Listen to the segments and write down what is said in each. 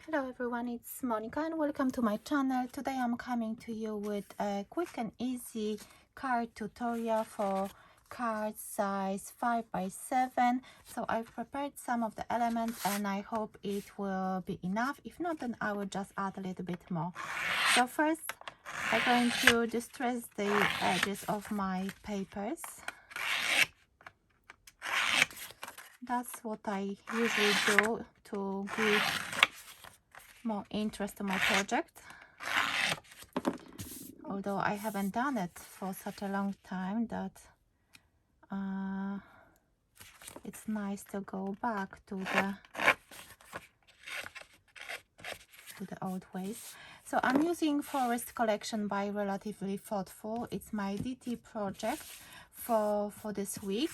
Hello everyone, it's Monica and welcome to my channel. Today I'm coming to you with a quick and easy card tutorial for cards size 5 by 7. So I've prepared some of the elements and I hope it will be enough. If not, then I will just add a little bit more. So first I'm going to distress the edges of my papers. That's what I usually do to give more interest to my project, although I haven't done it for such a long time that it's nice to go back to the old ways. So I'm using Forest Collection by Relatively Thoughtful. It's my DT project for this week.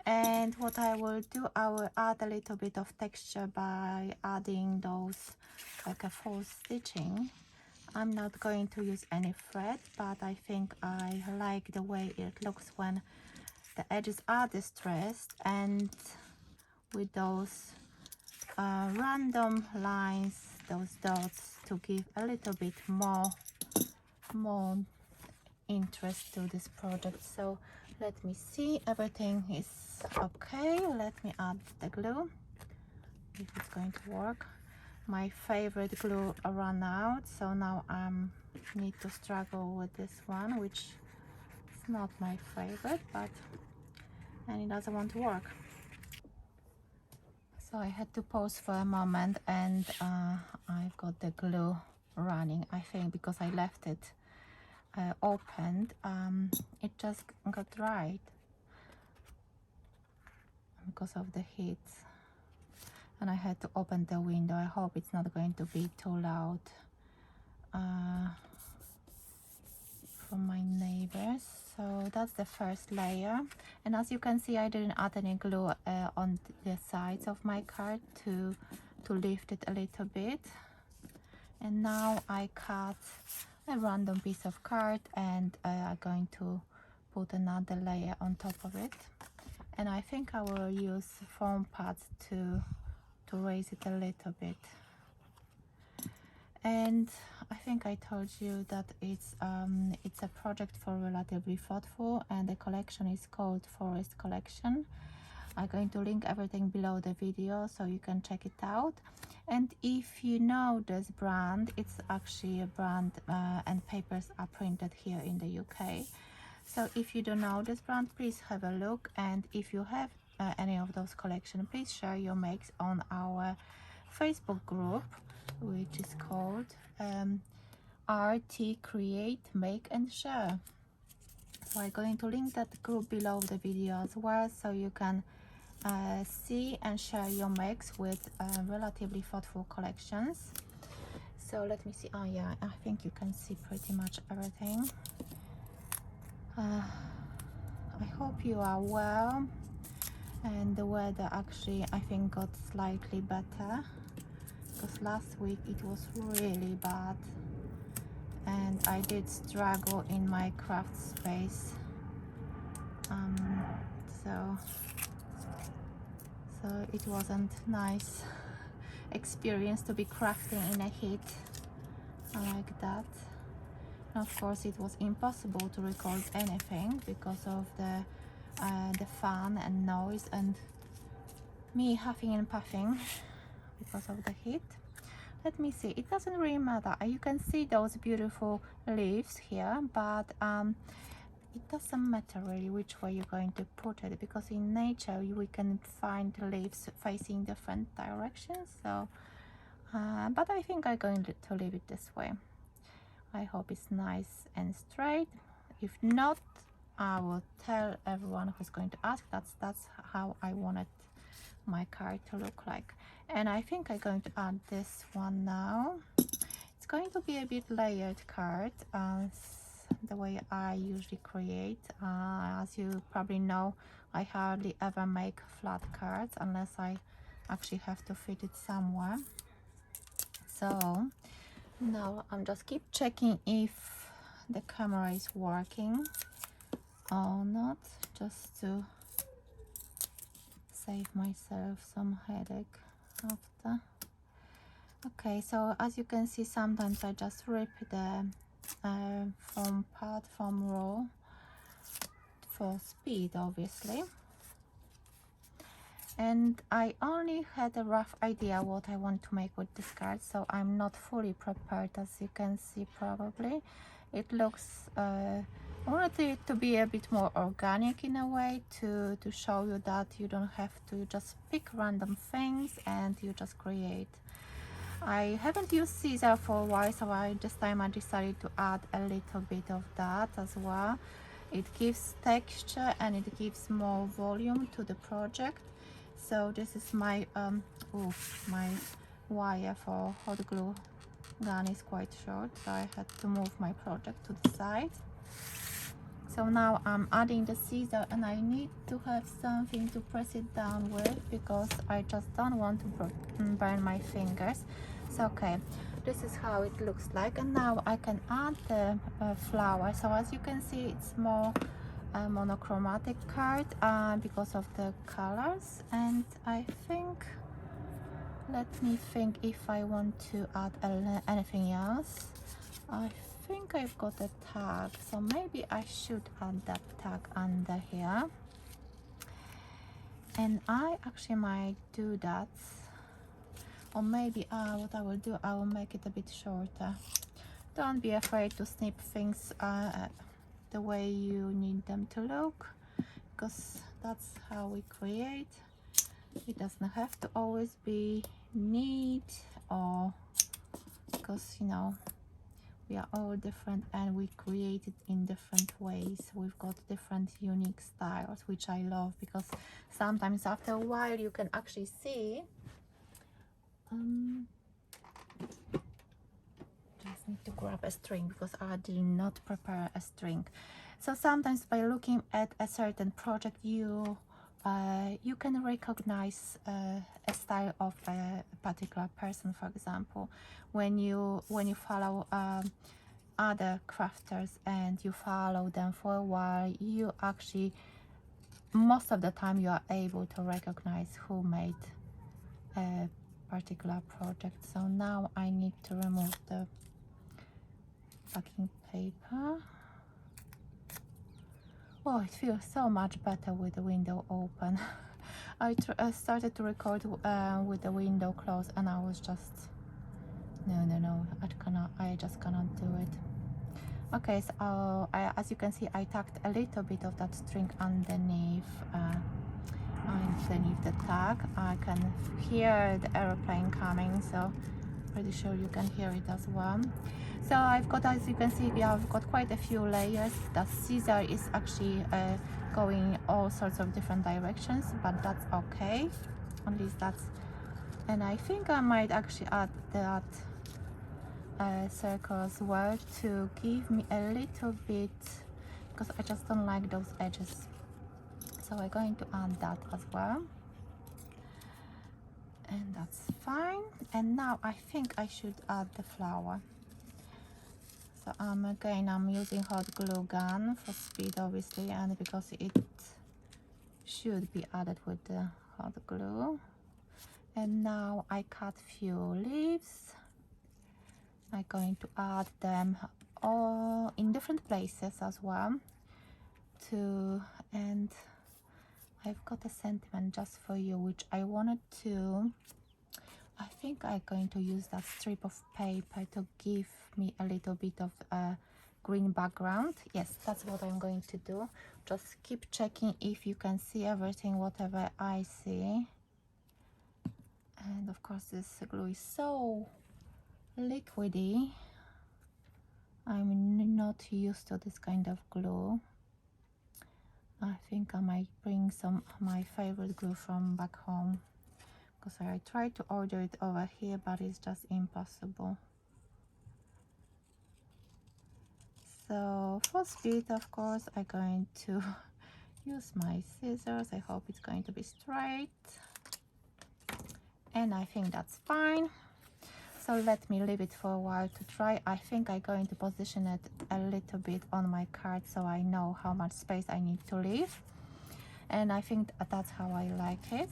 And what I will do, I will add a little bit of texture by adding those like a false stitching. I'm not going to use any thread, but I think I like the way it looks when the edges are distressed and with those random lines, those dots, to give a little bit more interest to this project. So let me see, everything is okay. Let me add the glue, if it's going to work. My favorite glue ran out, so now I need to struggle with this one, which is not my favorite, but and it doesn't want to work. So I had to pause for a moment, and I've got the glue running. I think because I left it opened, it just got dried because of the heat, and I had to open the window. I hope it's not going to be too loud from my neighbors. So that's the first layer, and as you can see, I didn't add any glue on the sides of my card to lift it a little bit. And now I cut a random piece of card, and I'm going to put another layer on top of it, and I think I will use foam pads to raise it a little bit. And I think I told you that it's a project for Relatively Thoughtful, and the collection is called Forest Collection. I'm going to link everything below the video so you can check it out. And if you know this brand, it's actually a brand and papers are printed here in the UK. So if you don't know this brand, please have a look, and if you have any of those collections, please share your makes on our Facebook group, which is called RT Create, Make and Share. So I'm going to link that group below the video as well, so you can see and share your makes with Relatively Thoughtful collections. So let me see. Oh yeah, I think you can see pretty much everything. I hope you are well, and the weather actually I think got slightly better, because last week it was really bad and I did struggle in my craft space. So it wasn't nice experience to be crafting in a heat like that. And of course it was impossible to record anything because of the fan and noise and me huffing and puffing because of the heat. Let me see, it doesn't really matter. You can see those beautiful leaves here, but it doesn't matter really which way you're going to put it, because in nature we can find leaves facing different directions. So but I think I'm going to leave it this way. I hope it's nice and straight. If not, I will tell everyone who's going to ask. That's how I wanted my card to look like. And I think I'm going to add this one now. It's going to be a bit layered card, the way I usually create. As you probably know, I hardly ever make flat cards unless I actually have to fit it somewhere. So now I'm just keep checking if the camera is working or not, just to save myself some headache after. Okay, so as you can see, sometimes I just rip the foam part, foam roll for speed, obviously. And I only had a rough idea what I want to make with this card, so I'm not fully prepared, as you can see probably. It looks, I wanted it to be a bit more organic in a way, to show you that you don't have to just pick random things and you just create. I haven't used scissor for a while, so this time I decided to add a little bit of that as well. It gives texture and it gives more volume to the project. So this is my my wire for hot glue gun is quite short, so I had to move my project to the side. So now I'm adding the scissor, and I need to have something to press it down with because I just don't want to burn my fingers. So okay, this is how it looks like, and now I can add the flower. So as you can see, it's more monochromatic card because of the colors, and I think, let me think if I want to add anything else. I think I've got a tag, so maybe I should add that tag under here, and I actually might do that. Or maybe what I will do, I will make it a bit shorter. Don't be afraid to snip things the way you need them to look, because that's how we create. It doesn't have to always be neat, or because you know we are all different and we create it in different ways. We've got different unique styles, which I love, because sometimes after a while you can actually see just need to grab a string because I did not prepare a string. So sometimes by looking at a certain project, you can recognize a style of a particular person. For example, when you follow other crafters and you follow them for a while, you actually, most of the time, you are able to recognize who made a particular project. So now I need to remove the packing paper. Oh, it feels so much better with the window open. I started to record with the window closed, and I was just no, I just cannot do it. Okay, so as you can see, I tucked a little bit of that string underneath the tag. I can hear the airplane coming, so pretty sure you can hear it as well. So I've got, as you can see, I've got quite a few layers. The scissor is actually going all sorts of different directions, but that's okay. At least that's, and I think I might actually add that circle as well to give me a little bit, because I just don't like those edges. So I'm going to add that as well, and that's fine. And now I think I should add the flower. So again, I'm using hot glue gun for speed, obviously, and because it should be added with the hot glue. And now I cut few leaves. I'm going to add them all in different places as well too. And I've got a sentiment just for you, which I wanted to, I think I'm going to use that strip of paper to give me a little bit of a green background. Yes, that's what I'm going to do. Just keep checking if you can see everything, whatever I see. And of course this glue is so liquidy. I'm not used to this kind of glue. I think I might bring some of my favorite glue from back home, because I tried to order it over here, but it's just impossible. So for speed, of course, I'm going to use my scissors. I hope it's going to be straight, and I think that's fine. So let me leave it for a while to dry. I think I'm going to position it a little bit on my card so I know how much space I need to leave, and I think that's how I like it.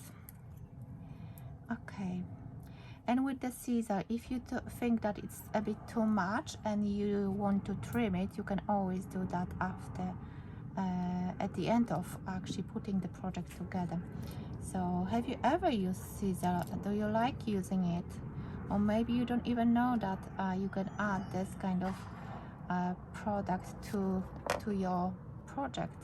Okay, And with the scissor, if you think that it's a bit too much and you want to trim it, you can always do that after, at the end of actually putting the project together. So have you ever used scissor? Do you like using it? Or maybe you don't even know that you can add this kind of product to your project.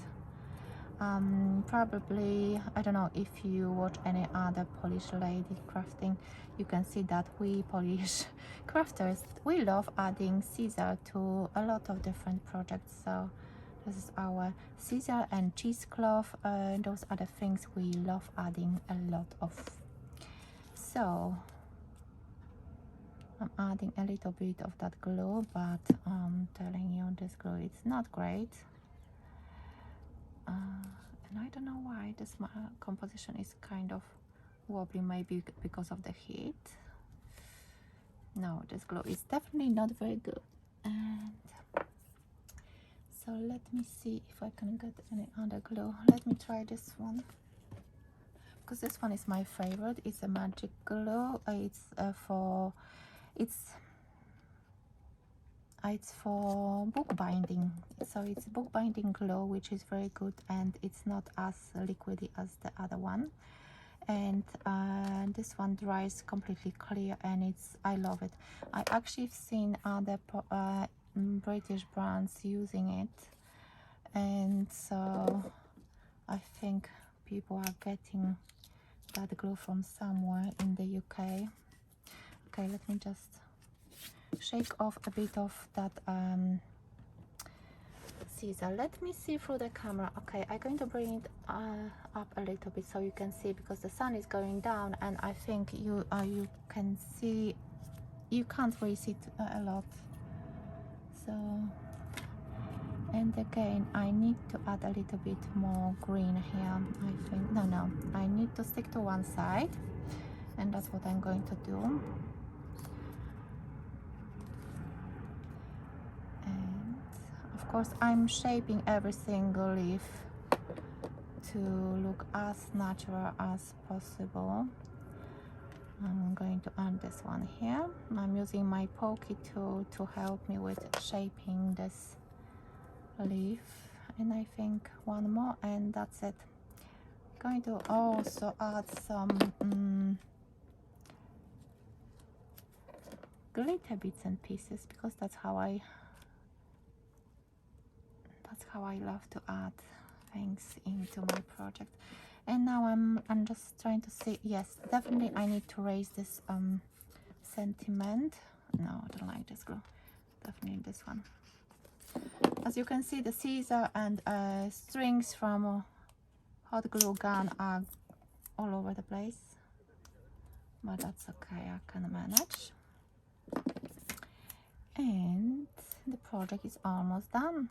Probably, I don't know, if you watch any other Polish lady crafting, you can see that we Polish crafters, we love adding scissor to a lot of different projects. So this is our scissor and cheesecloth. Those are the things we love adding a lot of. So I'm adding a little bit of that glue, but I'm telling you, this glue is not great. And I don't know why this composition is kind of wobbly, maybe because of the heat. No, this glue is definitely not very good. And so let me see if I can get any other glue. Let me try this one, because this one is my favorite. It's a magic glue. It's for bookbinding. So it's bookbinding glue, which is very good, and it's not as liquidy as the other one. And this one dries completely clear, and I love it. I actually have seen other British brands using it, and so I think people are getting that glue from somewhere in the UK. Okay, let me just shake off a bit of that scissor. Let me see through the camera. Okay, I'm going to bring it up a little bit so you can see, because the sun is going down, and I think you can see, you can't really see a lot. So, and again, I need to add a little bit more green here. I think no, I need to stick to one side, and that's what I'm going to do. Of course, I'm shaping every single leaf to look as natural as possible. I'm going to add this one here. I'm using my pokey tool to help me with shaping this leaf, and I think one more, and that's it. I'm going to also add some glitter bits and pieces, because that's how I love to add things into my project. And now I'm just trying to see, yes, definitely I need to raise this sentiment. No, I don't like this glue. Definitely this one. As you can see, the scissor and strings from hot glue gun are all over the place, but that's okay, I can manage. And the project is almost done.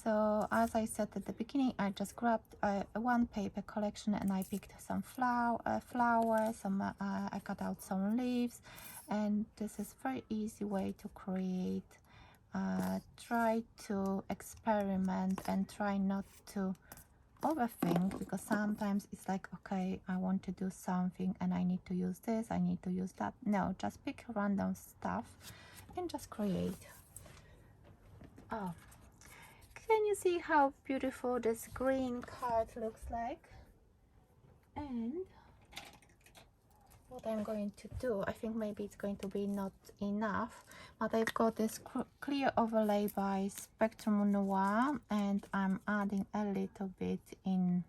So as I said at the beginning, I just grabbed one paper collection, and I picked some flowers, I cut out some leaves, and this is very easy way to create. Try to experiment and try not to overthink, because sometimes it's like, okay, I want to do something and I need to use this, I need to use that. No, just pick random stuff and just create. Oh, can you see how beautiful this green card looks like? And what I'm going to do, I think maybe it's going to be not enough, but I've got this clear overlay by Spectrum Noir, and I'm adding a little bit in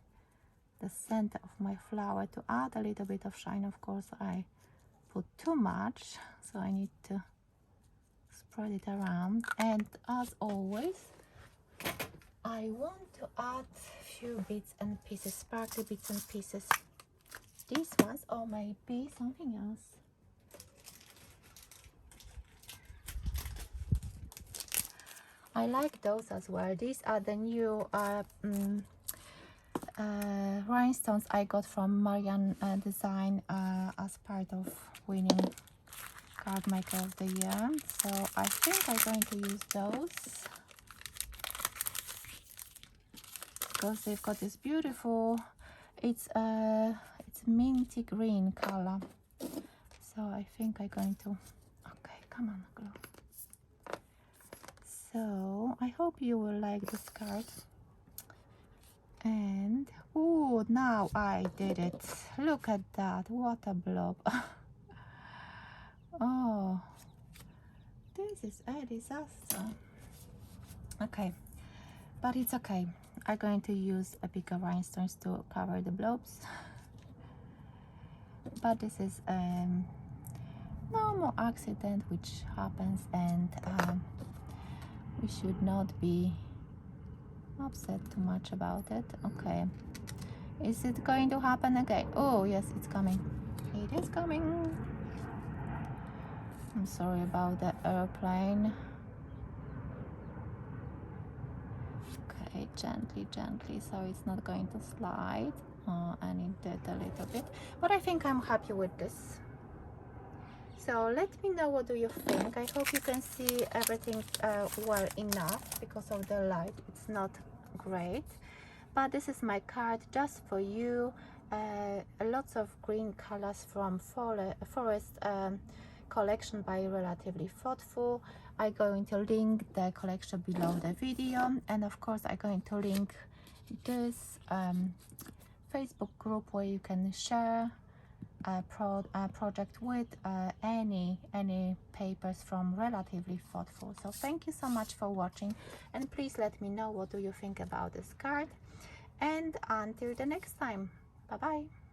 the center of my flower to add a little bit of shine. Of course, I put too much, so I need to spread it around. And as always, I want to add a few bits and pieces, sparkly bits and pieces. These ones, or maybe something else. I like those as well. These are the new rhinestones I got from Marianne Design as part of winning Card Maker of the Year. So I think I'm going to use those, because they've got this beautiful, it's minty green color, So I think I'm going to, okay, come on, glue. So I hope you will like this card. And oh, now I did it. Look at that, what a blob. Oh, this is a disaster. Okay, but it's okay. I'm going to use a bigger rhinestones to cover the blobs. But this is normal accident which happens, and we should not be upset too much about it. Okay, is it going to happen again? Oh yes, it's coming. It is coming. I'm sorry about the airplane. Okay, gently, gently, so it's not going to slide. And it did a little bit, but I think I'm happy with this. So let me know, what do you think? I hope you can see everything well enough. Because of the light, it's not great, but this is my card just for you. Lots of green colors from forest collection by Relatively Thoughtful. I'm going to link the collection below the video, and of course I'm going to link this Facebook group where you can share a project with any papers from Relatively Thoughtful. So thank you so much for watching, and please let me know, what do you think about this card, and until the next time, bye bye.